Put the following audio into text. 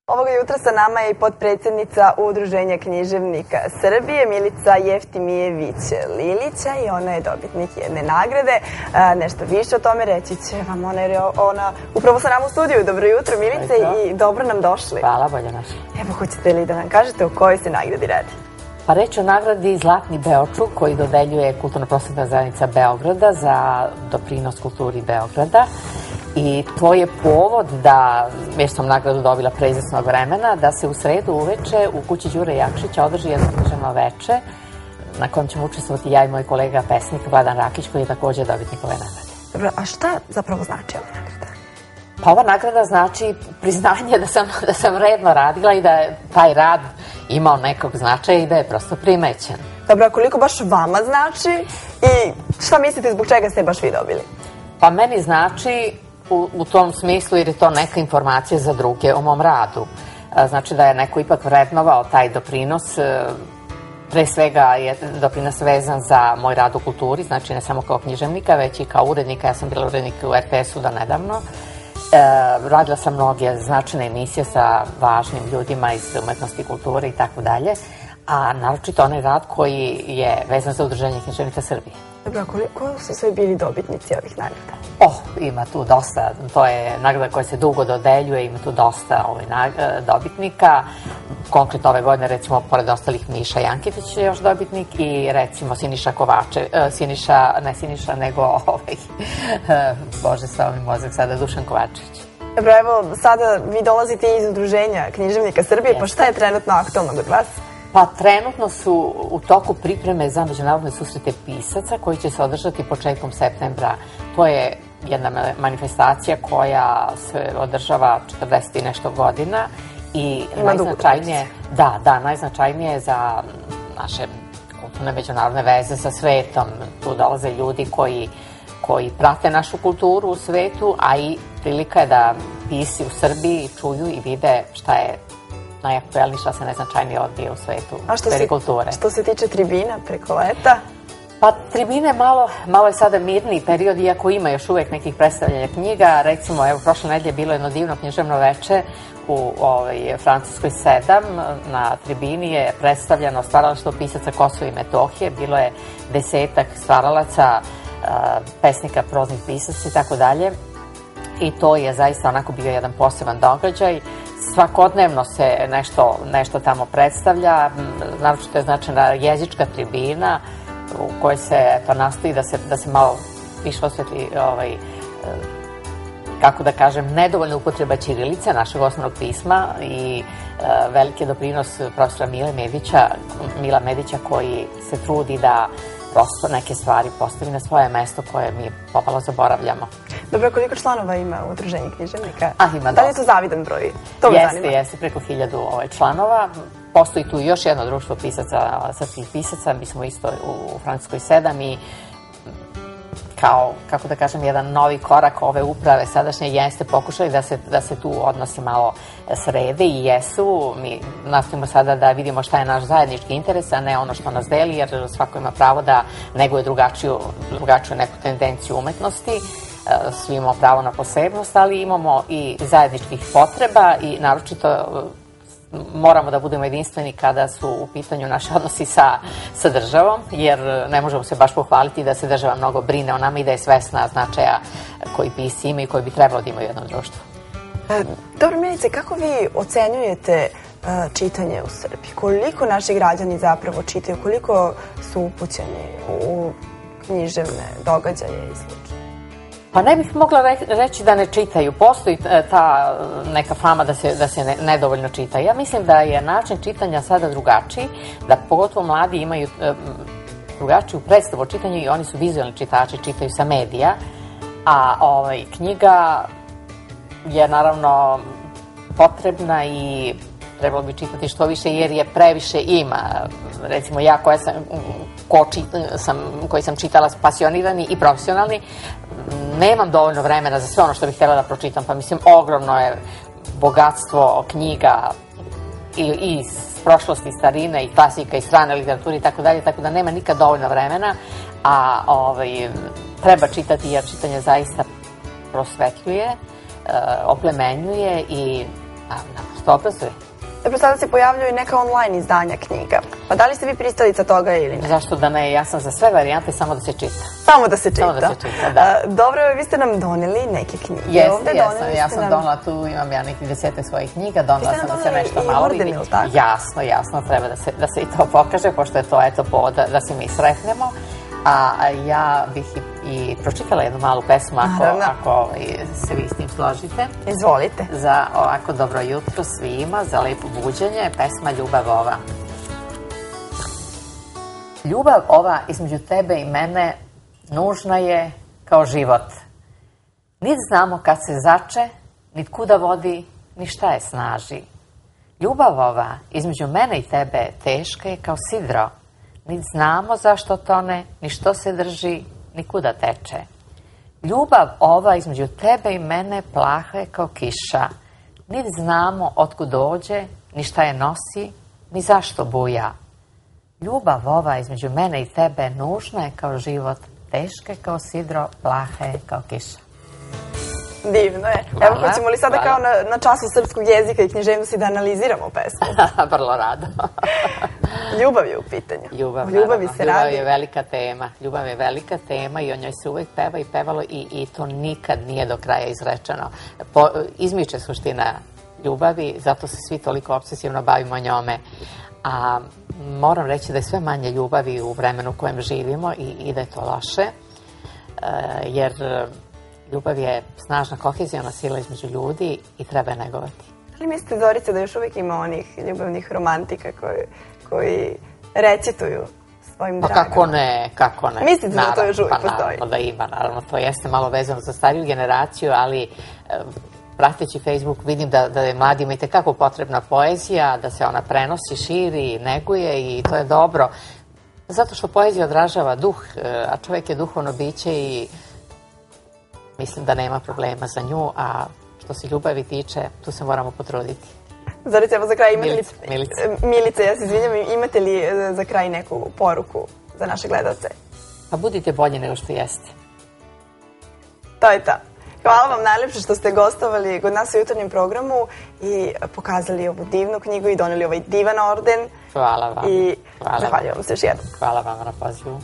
Ovoga jutra sa nama je i potpredsjednica Udruženja književnika Srbije, Milica Jeftimijević-Lilića, i ona je dobitnik jedne nagrade. Nešto više o tome reći će vam ona, jer je ona upravo sa nama u studiju. Dobro jutro, Milice, i dobro nam došli. Hvala, bolje našli. Evo, hoćete li da nam kažete o kojoj se nagradi radi? Pa reč o nagradi Zlatni Beočuk koji dodeljuje Kulturno-prosvetna zajednica Beograda za doprinos kulturi Beograda. I to je povod da, jer sam nagradu dobila pre izvesnog vremena, da se u sredu uveče u kući Đure Jakšića održi jedno književno veče na kojem ćemo učestvovati ja i moj kolega pesnik Vladan Rakić, koji je također dobitnik ove nagrade. Dobro, a šta zapravo znači ova nagrada? Pa ova nagrada znači priznanje da sam redno radila i da je taj rad imao nekog značaja i da je prosto primećen. Dobro, a koliko baš vama znači i šta mislite zbog čega ste baš vi dobili? Pa meni znači u tom smislu jer je to neka informacija za druge o mom radu. Znači da je neko ipak vrednovao taj doprinos. Pre svega je doprinos vezan za moj rad u kulturi, znači ne samo kao književnika, već i kao urednika. Ja sam bila urednik u RTS-u do nedavno. Radila sam mnoge značajne emisije sa važnim ljudima iz umetnosti i kulture i tako dalje, a naročito onaj rad koji je vezan za Udruženje književnika Srbije. Dobro, a koliko su sve bili dobitnici ovih nagrada? Ima tu dosta, to je nagrada koja se dugo dodeljuje, ima tu dosta dobitnika. Konkretno ove godine, recimo, pored ostalih Miša Jankitić je još dobitnik i recimo Siniša Kovačev, ne Siniša, nego Bože, stao mi mozak sada, Dušan Kovačević. Dobro, evo, sada vi dolazite iz Udruženja književnika Srbije, pa šta je trenutno aktualno kod vas? Pa trenutno su u toku pripreme za međunarodne susrete pisaca koji će se održati početkom septembra. To je jedna manifestacija koja se održava 40 i nešto godina i najznačajnije je za naše kulturne međunarodne veze sa svetom. Tu dolaze ljudi koji prate našu kulturu u svetu, a i prilika je da pisci u Srbiji čuju i vide šta je najaktuelniji, šta se najznačajnije odvije u svetu sferi kulture. Što se tiče tribina preko leta? Pa tribine malo je sada mirniji period, iako ima još uvek nekih predstavljanja knjiga. Recimo, evo, prošle nedelje bilo jedno divno književno veče u Francuskoj 7. Na tribini je predstavljeno stvaralaštvo pisaca Kosova i Metohije. Bilo je 10-ak stvaralaca, pesnika, proznih pisaca i tako dalje. I to je zaista onako bio jedan poseban događaj. Svakodnevno se nešto tamo predstavlja, naročito je značajna jezička tribina u kojoj se nastoji da se malo više osvetli, kako da kažem, nedovoljna upotreba ćirilice, našeg osnovnog pisma, i veliki doprinos profesora Mila Medića koji se trudi da prosto neke stvari postavi na svoje mesto koje mi pomalo zaboravljamo. Dobro, koliko članova ima u Udruženju književnika? Ima da li je to zavidan broj? To me zanima. Jeste, preko 1000 članova. Postoji tu još jedno društvo srpskih pisaca, mi smo isto u Francuskoj 7 i kao, kako da kažem, jedan novi korak ove uprave sadašnje jeste pokušali da se tu odnosi malo srede i jesu. Mi nastavimo sada da vidimo šta je naš zajednički interes, a ne ono što nas deli, jer svako ima pravo da neguje drugačiju neku tendenciju umetnosti. Svi imamo pravo na posebnost, ali imamo i zajedničkih potreba i naročito moramo da budemo jedinstveni kada su u pitanju naši odnosi sa državom, jer ne možemo se baš pohvaliti da se država mnogo brine o nama i da je svesna značaja koji pisci imaju i koji bi trebalo da imaju u jednom društvu. Dobro, Milice, kako vi ocenjujete čitanje u Srbiji? Koliko naši građani zapravo čitaju? Koliko su upućeni u književne događaje i sl.? Pa ne bih mogla reći da ne čitaju. Postoji ta neka fama da se nedovoljno čita. Ja mislim da je način čitanja sada drugačiji, da pogotovo mladi imaju drugačiju predstavu o čitanju i oni su vizualni čitači, čitaju sa medija, a knjiga je naravno potrebna i trebalo bi čitati što više jer je previše ima. Recimo ja koji sam čitala pasionirani i profesionalni, nemam dovoljno vremena za sve ono što bih htjela da pročitam, pa mislim ogromno je bogatstvo knjiga i iz prošlosti, starine i klasika i strane literature i tako dalje, tako da nema nikad dovoljno vremena, a treba čitati jer čitanje zaista prosvetljuje, oplemenjuje i naprosto obrazuje. Dobro, sada se pojavljaju i neka online izdanja knjiga. Pa da li ste vi pristalica toga ili ne? Zašto da ne? Ja sam za sve varijante, samo da se čita. Samo da se čita? Samo da se čita, da. Dobro, vi ste nam doneli neke knjige. Jeste, ja sam donela tu, imam ja nekih 10 svojih knjiga, donela sam da se nešto malo vidi. Jasno, jasno, treba da se i to pokaže, pošto je to, eto, povod da se mi sretnemo. A ja bih i pročitala jednu malu pesmu, ako se vi s tim složite. Izvolite. Za ovako dobro jutro svima, za lepo buđenje, pesma Ljubav ova. Ljubav ova između tebe i mene nužna je kao život. Nit znamo kad se zače, nit kuda vodi, ni šta je snaži. Ljubav ova između mene i tebe teška je kao sidro. Nit znamo zašto tone, ni što se drži, ni kuda teče. Ljubav ova između tebe i mene plaha je kao kiša. Nit znamo otkud dođe, ni šta je nosi, ni zašto buja. Ljubav ova između mene i tebe nužna je kao život, teška je kao sidro, plaha je kao kiša. Divno je. Evo, hoćemo li sada kao na času srpskog jezika i književnosti da analiziramo pesmu? Vrlo rado. Ljubav je u pitanju. Ljubavi se radi. Ljubav je velika tema. Ljubav je velika tema i o njoj se uvek peva i pevalo i to nikad nije do kraja izrečeno. Izmiče suština ljubavi, zato se svi toliko obsesivno bavimo njome. A moram reći da je sve manje ljubavi u vremenu u kojem živimo i da je to loše, jer ljubav je snažna kohezijona sila između ljudi i treba je negovati. Ali mislite, Zorice, da još uvijek ima onih ljubavnih romantika koji recituju svojim dragama? Pa kako ne. Mislite da to još uvijek postoji? Naravno da ima, naravno. To jeste malo vezano za stariju generaciju, ali prateći Facebook vidim da je mladima i tekako potrebna poezija, da se ona prenosi, širi, neguje i to je dobro. Zato što poezija odražava duh, a čovjek je duhovno biće i mislim da nema problema za nju, a što se ljubavi tiče, tu se moramo potruditi. Zorice, evo za kraj imate li... Milice, ja se izvinjam, imate li za kraj neku poruku za naše gledalce? Pa budite bolji nego što jeste. To je to. Hvala vam najlepše što ste gostovali kod nas u jutarnjem programu i pokazali ovu divnu knjigu i doneli ovaj divan orden. Hvala vam. I zahvaljujem vam se još jednom. Hvala vam na pozivu.